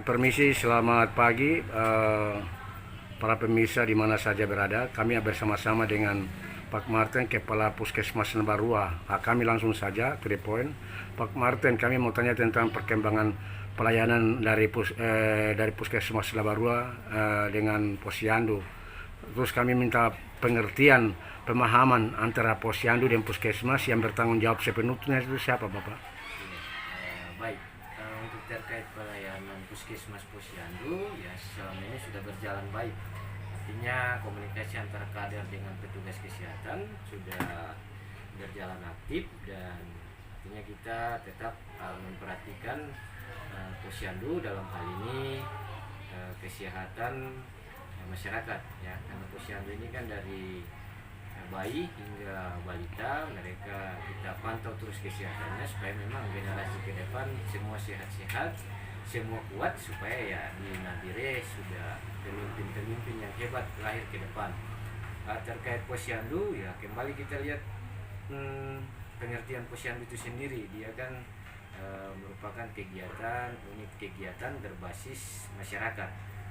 Permisi, selamat pagi para pemirsa di mana saja berada. Kami bersama-sama dengan Pak Martin, Kepala Puskesmas Lebarua. Kami langsung saja to the point. Pak Martin, kami mau tanya tentang perkembangan pelayanan dari Puskesmas Lebarua dengan Posyandu. Terus kami minta pengertian, pemahaman antara Posyandu dan Puskesmas yang bertanggung jawab sepenuhnya itu siapa, Bapak? Baik, untuk terkait pelayanan Puskesmas Posyandu ya selama ini sudah berjalan baik. Artinya komunikasi antara kader dengan petugas kesehatan sudah berjalan aktif dan artinya kita tetap memperhatikan Posyandu dalam hal ini kesehatan masyarakat ya, karena Posyandu ini kan dari bayi hingga balita, mereka kita pantau terus kesehatannya supaya memang generasi ke depan semua sehat-sehat, semua kuat, supaya ya di Nabire sudah pemimpin-pemimpin yang hebat lahir ke depan. Terkait Posyandu ya kembali kita lihat pengertian Posyandu itu sendiri, dia kan merupakan unit kegiatan berbasis masyarakat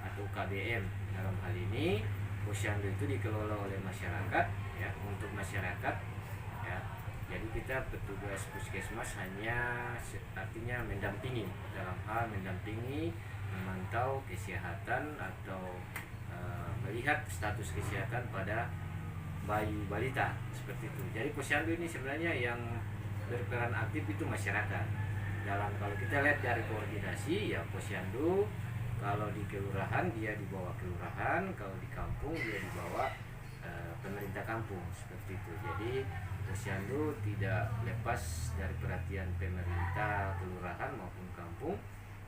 atau KBM. Dalam hal ini Posyandu itu dikelola oleh masyarakat ya, untuk masyarakat ya. Jadi kita petugas puskesmas hanya artinya mendampingi, dalam hal mendampingi, memantau kesehatan atau melihat status kesehatan pada bayi balita seperti itu. Jadi Posyandu ini sebenarnya yang berperan aktif itu masyarakat. Dalam kalau kita lihat dari koordinasi ya, Posyandu kalau di kelurahan dia dibawa kelurahan, kalau di kampung dia dibawa pemerintah kampung seperti itu. Jadi Posyandu tidak lepas dari perhatian pemerintah kelurahan maupun kampung.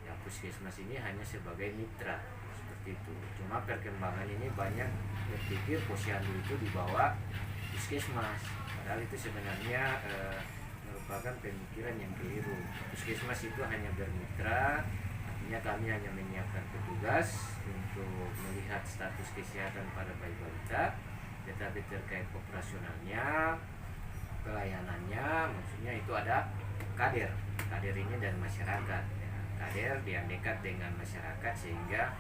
Ya Puskesmas ini hanya sebagai mitra seperti itu. Cuma perkembangan ini banyak berpikir Posyandu itu dibawa Puskesmas, padahal itu sebenarnya merupakan pemikiran yang keliru. Puskesmas itu hanya bermitra, kami hanya menyiapkan petugas untuk melihat status kesehatan pada bayi balita, tetapi terkait operasionalnya, pelayanannya, maksudnya itu ada kader ini dan masyarakat ya. Kader yang dekat dengan masyarakat sehingga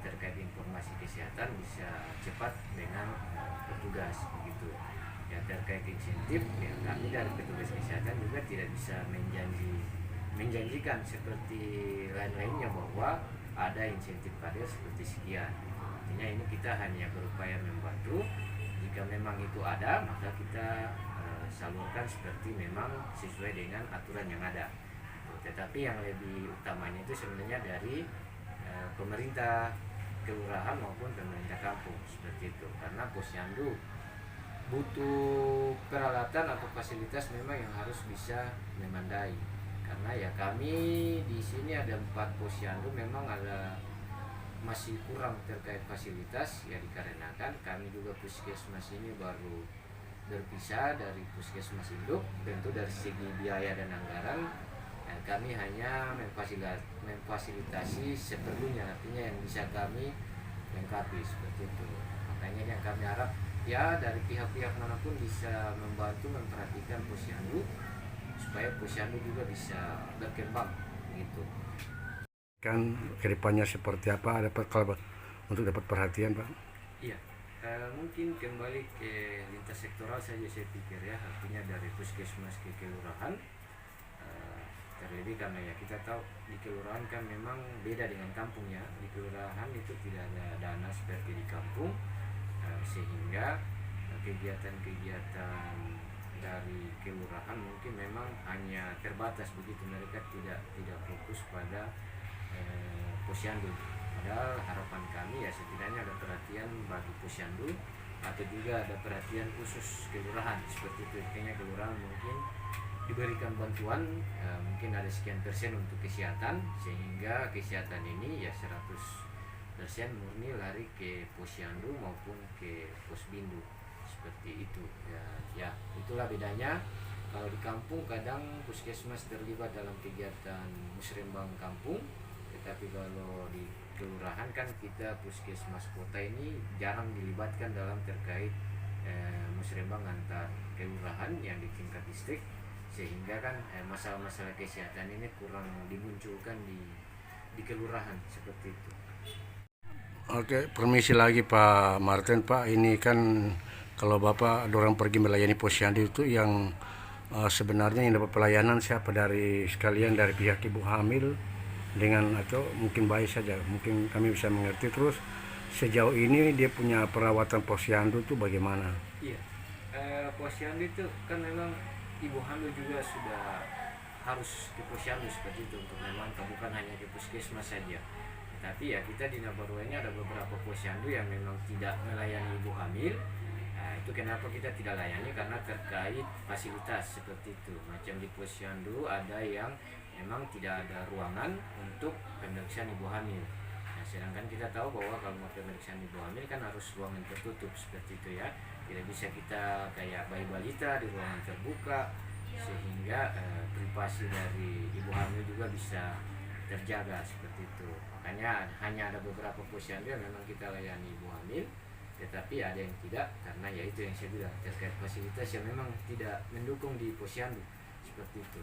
terkait informasi kesehatan bisa cepat dengan petugas begitu ya. Terkait insentif ya, kami dari petugas kesehatan juga tidak bisa menjanjikan seperti lain-lainnya bahwa ada insentif kader seperti sekian. Artinya ini kita hanya berupaya membantu. Jika memang itu ada, maka kita salurkan seperti memang sesuai dengan aturan yang ada. Tetapi yang lebih utamanya itu sebenarnya dari pemerintah kelurahan maupun pemerintah kampung seperti itu. Karena Posyandu butuh peralatan atau fasilitas memang yang harus bisa memandai. Karena ya kami di sini ada 4 Posyandu, memang ada masih kurang terkait fasilitas ya, dikarenakan kami juga puskesmas ini baru berpisah dari puskesmas induk. Tentu dari segi biaya dan anggaran ya, kami hanya memfasilitasi seperlunya, artinya yang bisa kami lengkapi seperti itu. Makanya yang kami harap ya dari pihak-pihak manapun bisa membantu memperhatikan Posyandu supaya Posyandu juga bisa berkembang gitu. Kan kedepannya seperti apa, kalau untuk dapat perhatian, Pak? Iya, mungkin kembali ke lintas sektoral saja saya pikir ya, artinya dari puskesmas ke kelurahan. Terlebih karena ya kita tahu di kelurahan kan memang beda dengan kampung ya. Di kelurahan itu tidak ada dana seperti di kampung, sehingga kegiatan-kegiatan dari kelurahan mungkin memang hanya terbatas begitu, mereka tidak fokus pada Posyandu. Padahal harapan kami ya setidaknya ada perhatian bagi Posyandu atau juga ada perhatian khusus kelurahan seperti itu. Kayaknya kelurahan mungkin diberikan bantuan mungkin ada sekian persen untuk kesehatan, sehingga kesehatan ini ya 100% murni lari ke Posyandu maupun ke Posbindu seperti itu ya. Itulah bedanya. Kalau di kampung kadang puskesmas terlibat dalam kegiatan musrembang kampung, tetapi kalau di kelurahan kan kita puskesmas kota ini jarang dilibatkan dalam terkait musrembang antar kelurahan yang di tingkat distrik, sehingga kan masalah-masalah kesehatan ini kurang dimunculkan di di kelurahan seperti itu. Oke, permisi lagi Pak Martin. Pak, ini kan kalau Bapak dorang pergi melayani posyandu itu yang sebenarnya yang dapat pelayanan siapa dari sekalian dari pihak ibu hamil dengan atau mungkin bayi saja. Mungkin kami bisa mengerti terus sejauh ini dia punya perawatan posyandu itu bagaimana? Iya, posyandu itu kan memang ibu hamil juga sudah harus ke posyandu seperti itu untuk memang bukan hanya ke puskesmas saja. Tapi ya kita di Nabarua ini ada beberapa posyandu yang memang tidak melayani ibu hamil. Nah, itu kenapa kita tidak layani karena terkait fasilitas seperti itu. Macam di posyandu ada yang memang tidak ada ruangan untuk pemeriksaan ibu hamil. Nah, sedangkan kita tahu bahwa kalau mau pemeriksaan ibu hamil kan harus ruangan tertutup seperti itu ya. Tidak bisa kita kayak bayi balita di ruangan terbuka sehingga privasi dari ibu hamil juga bisa terjaga seperti itu. Makanya hanya ada beberapa posyandu yang memang kita layani ibu hamil, tetapi ada yang tidak karena ya itu yang saya bilang terkait fasilitas yang memang tidak mendukung di posyandu seperti itu.